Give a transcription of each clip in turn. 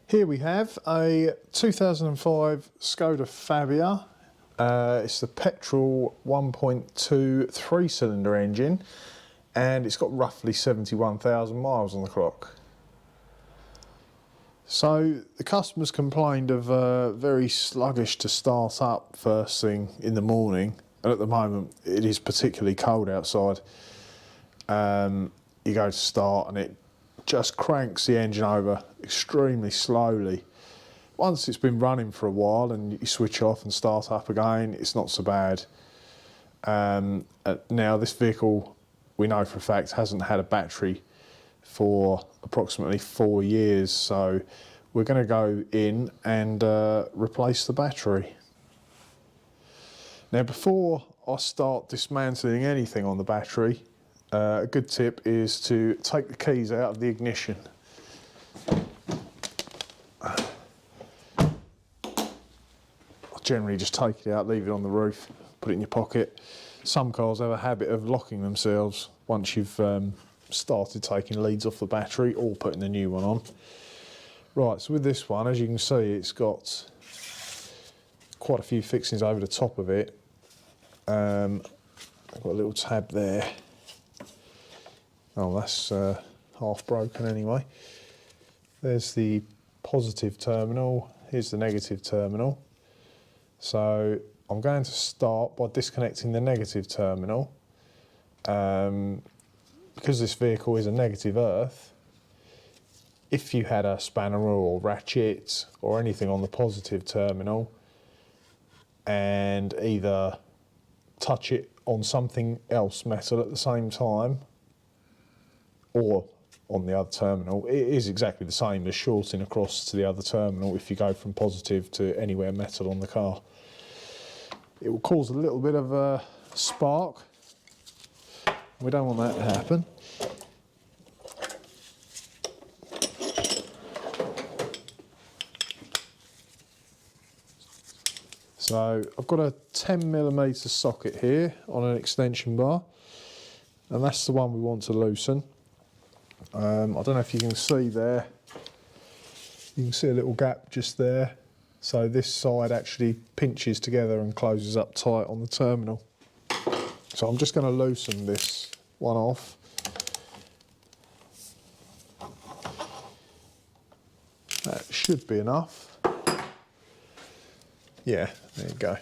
Here we have a 2005 Skoda Fabia. It's the petrol 1.2 3-cylinder engine, and it's got roughly 71,000 miles on the clock. So the customers complained of very sluggish to start up first thing in the morning, and at the moment it is particularly cold outside. You go to start and it just cranks the engine over extremely slowly. Once it's been running for a while and you switch off and start up again, it's not so bad. Now this vehicle, we know for a fact, hasn't had a battery for approximately 4 years, so we're going to go in and replace the battery. Now before I start dismantling anything on the battery, a good tip is to take the keys out of the ignition. I generally just take it out, leave it on the roof, put it in your pocket. Some cars have a habit of locking themselves once you've started taking leads off the battery or putting the new one on. Right, so with this one, as you can see, it's got quite a few fixings over the top of it. I've got a little tab there. Oh, that's half broken anyway. There's the positive terminal, here's the negative terminal. So I'm going to start by disconnecting the negative terminal. Because this vehicle is a negative earth, if you had a spanner or ratchet or anything on the positive terminal and either touch it on something else metal at the same time or on the other terminal, it is exactly the same as shorting across to the other terminal if you go from positive to anywhere metal on the car. It will cause a little bit of a spark. We don't want that to happen. So I've got a 10mm socket here on an extension bar, and that's the one we want to loosen. I don't know if you can see there, you can see a little gap just there. So this side actually pinches together and closes up tight on the terminal. So I'm just going to loosen this one off. That should be enough. Yeah, there you go.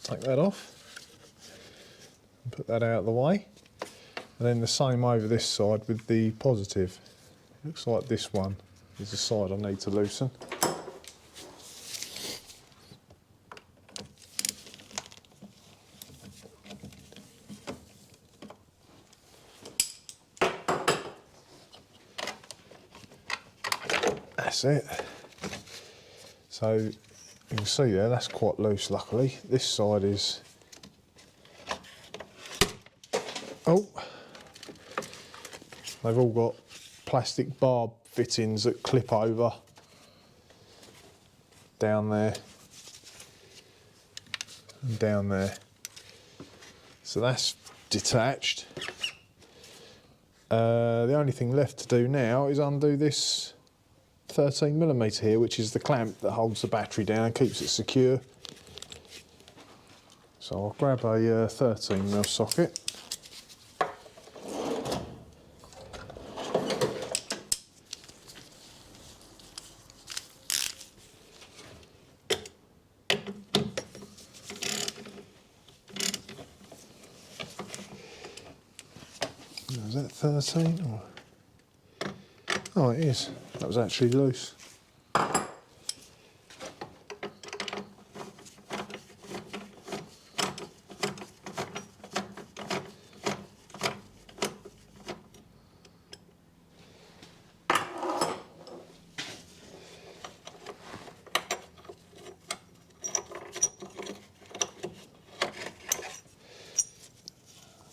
Take that off and put that out of the way. And then the same over this side with the positive. Looks like this one is the side I need to loosen. That's it. So you can see there, that's quite loose luckily. This side is... Oh! They've all got plastic barb fittings that clip over down there and down there. So that's detached. The only thing left to do now is undo this 13mm here, which is the clamp that holds the battery down and keeps it secure. So I'll grab a 13mm socket. Is that 13 or? Oh, it is. That was actually loose.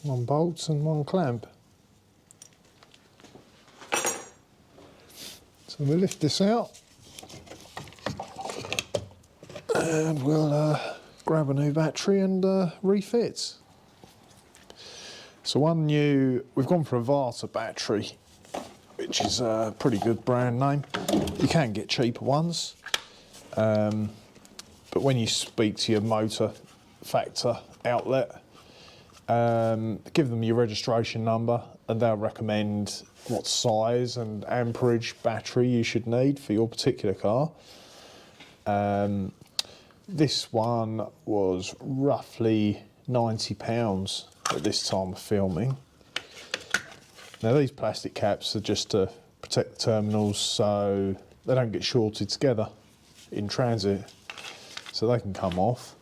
One bolt and one clamp. So we'll lift this out and we'll grab a new battery and refit. So we've gone for a Varta battery, which is a pretty good brand name. You can get cheaper ones, but when you speak to your motor factor outlet, give them your registration number and they'll recommend what size and amperage battery you should need for your particular car. This one was roughly £90 at this time of filming. Now these plastic caps are just to protect the terminals so they don't get shorted together in transit, so they can come off.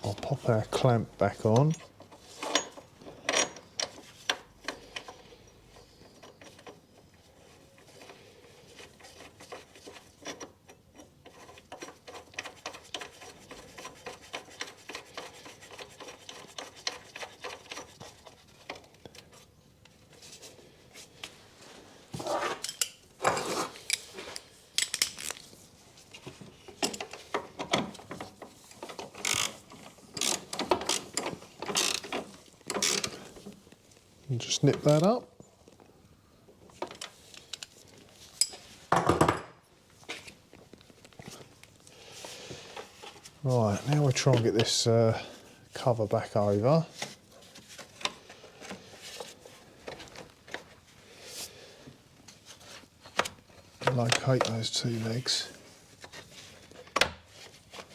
I'll pop our clamp back on. And just nip that up. Right, now we'll try and get this cover back over. Locate those two legs.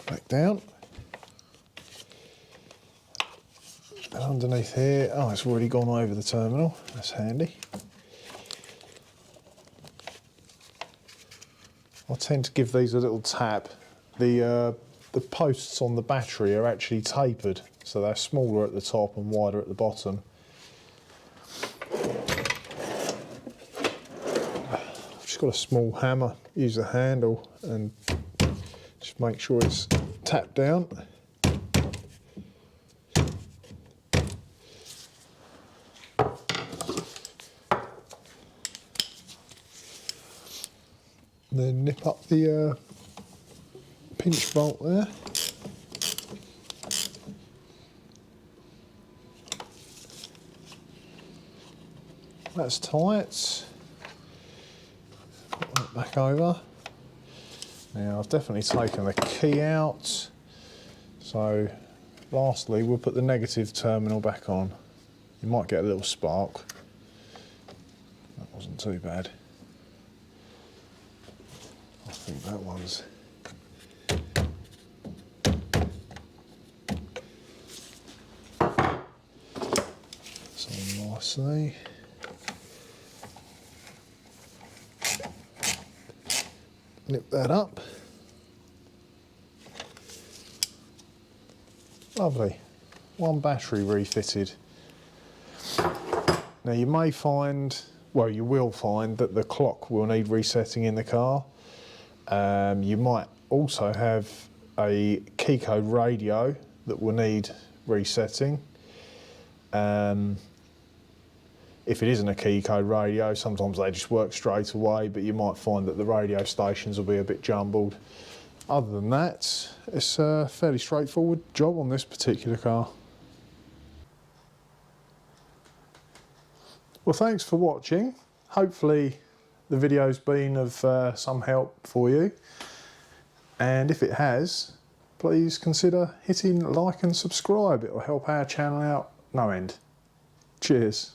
Back down. And underneath here, oh, it's already gone over the terminal. That's handy. I tend to give these a little tap. The posts on the battery are actually tapered, so they're smaller at the top and wider at the bottom. I've just got a small hammer, use the handle and just make sure it's tapped down. And then nip up the pinch bolt there. That's tight. Put that back over. Now I've definitely taken the key out. So lastly we'll put the negative terminal back on. You might get a little spark. That wasn't too bad. I think that one's so nicely. Nip that up. Lovely. One battery refitted. Now you may find, well you will find that the clock will need resetting in the car. You might also have a key code radio that will need resetting. If it isn't a key code radio, sometimes they just work straight away, but you might find that the radio stations will be a bit jumbled. Other than that, it's a fairly straightforward job on this particular car. Well, thanks for watching. Hopefully the video's been of some help for you. And if it has, please consider hitting like and subscribe. It will help our channel out no end. Cheers.